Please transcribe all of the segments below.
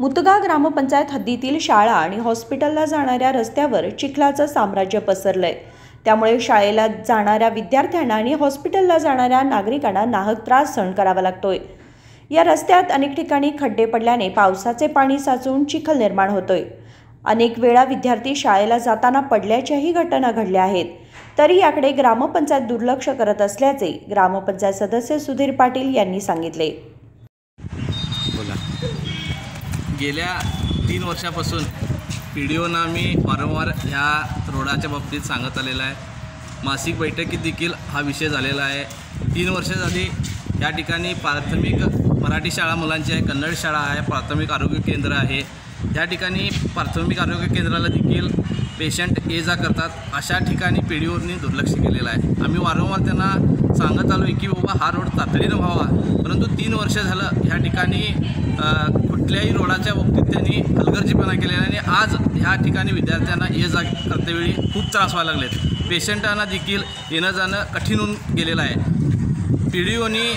मुतगा ग्रामपंचायत हद्दीतील शाळा आणि हॉस्पिटलला जाणाऱ्या रस्त्यावर चिखलाचं साम्राज्य पसरलंय। त्यामुळे शाळेला जाणाऱ्या विद्यार्थ्यांना आणि हॉस्पिटलला जाणाऱ्या नागरिकांना नाहक त्रास सहन करावा लागतोय। या रस्त्यात अनेक ठिकाणी खड्डे पडल्याने पावसाचे पाणी साचून चिखल निर्माण होतोय। अनेक वेळा विद्यार्थी शाळेला जाताना पडल्याच्याही घटना घडल्या आहेत। तरी याकडे ग्रामपंचायत दुर्लक्ष करत असल्याचे ग्रामपंचायत सदस्य सुधीर पाटील यांनी सांगितले। गेल्या 3 वर्षापासून पीडीओना मी वारंवार ह्या रोडाच्या बाबतीत सांगत आलेला आहे। मासिक बैठकीत देखील हा विषय झालेला आहे। 3 वर्ष झाली या ठिकाणी प्राथमिक मराठी शाळा मुलांची आहे, कन्नड शाळा आहे, प्राथमिक आरोग्य केंद्र आहे। या ठिकाणी प्राथमिक आरोग्य केंद्राला देखील पेशंट ये जा करतात, अशा ठिकाणी पीडीओनी दुर्लक्ष केलेलं आहे। आम्ही वारंवार त्यांना सांगत आलो की बाबा हा रोड तातडीनं व्हावा, परंतु 3 वर्ष झालं या ठिकाणी कुठल्याही रोडाच्या बाबतीत त्यांनी हलगर्जीपणा केलेला आहे। आणि आज ह्या ठिकाणी विद्यार्थ्यांना ये जा करतेवेळी खूप त्रास व्हायला लागलेत। पेशंटांना देखील येणं जाणं कठीण होऊन गेलेलं आहे। पीडीओनी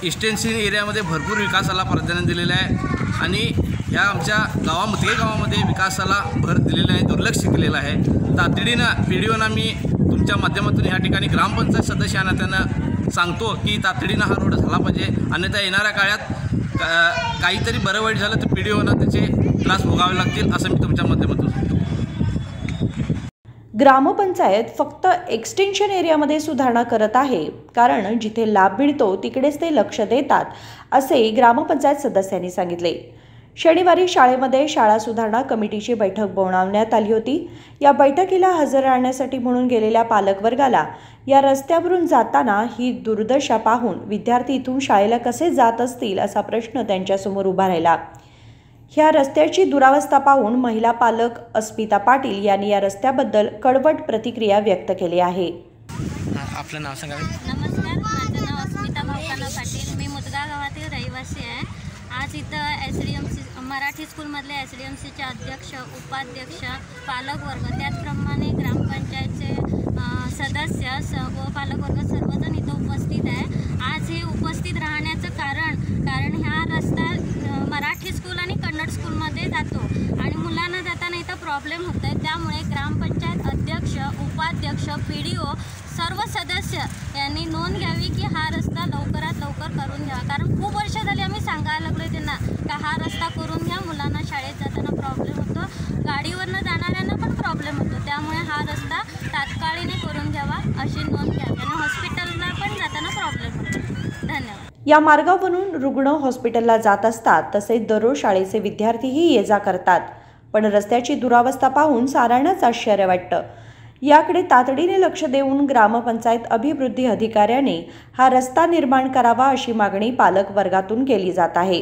एक्सटेन्शन एरियामध्ये भरपूर विकासाला प्राधान्य दिलेलं आहे आणि ह्या आमच्या मुतगे गावामध्ये विकासाला भर दिलेला आहे, दुर्लक्ष केलेलं आहे। तातडीनं पीडीओना मी तुमच्या माध्यमातून ह्या ठिकाणी ग्रामपंचायत सदस्यांना त्यांना सांगतो की तातडीनं हा रोड झाला पाहिजे, अन्यथा येणाऱ्या काळात काहीतरी बरं वाईट झालं तर पीडीओना त्याचे त्रास भोगावे लागतील, असं मी तुमच्या माध्यमातून सांगतो। ग्रामपंचायत फक्त एक्सटेन्शन एरियामध्ये सुधारणा करत आहे, कारण जिथे लाभ मिळतो तिकडेच ते लक्ष देतात, असे ग्रामपंचायत सदस्यांनी सांगितले। शनिवारी शाळेमध्ये शाळा सुधारणा कमिटीची बैठक बोलावण्यात आली होती। या बैठकीला हजर राहण्यासाठी म्हणून गेलेल्या पालकवर्गाला या रस्त्यावरून जाताना ही दुर्दशा पाहून विद्यार्थी इथून शाळेला कसे जात असतील असा प्रश्न त्यांच्यासमोर उभा राहिला। ह्या रस्त्याची दुरावस्था पाहून महिला पालक अस्मिता पाटील यांनी या रस्त्याबद्दल कडवट प्रतिक्रिया व्यक्त केली आहे। आपलं नाव सांगा। नमस्कार, माझं नाव अस्मिता पाटील, मी मुतगा गावातील रहिवासी आहे। आज इथं एसडीएमसी मराठी स्कूलमधले एसडीएमसीचे अध्यक्ष, उपाध्यक्ष, पालकवर्ग, त्याचप्रमाणे ग्रामपंचायतचे सदस्य व पालकवर्ग सर्वजण इथं उपस्थित आहे। आज हे उपस्थित राहण्याचं कारण ह्या रस्ता मराठी स्कूल आणि कन्नड स्कूलमध्ये जातो आणि मुलांना जाताना इथं प्रॉब्लेम होत आहे। त्यामुळे ग्रामपंचायत अध्यक्ष, उपाध्यक्ष, पीडीओ सर्व सदस्य यांनी नोंद घ्यावी की हा रस्ता लवकरात लवकर करून घ्यावा, कारण खूप वर्ष झाली आम्ही सांगायला लागलो त्यांना का हा रस्ता करून घ्या, मुलांना शाळेत जाताना प्रॉब्लेम होतो, गाडीवरनं जाणाऱ्यांना पण प्रॉब्लेम होतो। त्यामुळे हा रस्ता तात्काळीने करून घ्यावा अशी नोंद घ्यावी आणि हॉस्पिटलला पण जाताना प्रॉब्लेम होतो। धन्यवाद। या मार्गावरून रुग्ण हॉस्पिटलला जात असतात, तसेच दररोज शाळेचे विद्यार्थीही ये जा करतात, पण रस्त्याची दुरावस्था पाहून साऱ्यांनाच आश्चर्य वाटतं। याकडे तातडीने लक्ष देऊन ग्रामपंचायत अभिवृद्धी अधिकाऱ्याने हा रस्ता निर्माण करावा अशी मागणी पालक वर्गातून केली जात आहे।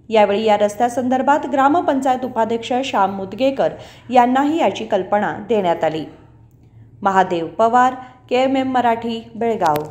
यावेळी या रस्त्यासंदर्भात ग्रामपंचायत उपाध्यक्ष श्याम मुदगेकर यांनाही याची कल्पना देण्यात आली। महादेव पवार, KMM मराठी, बेळगाव।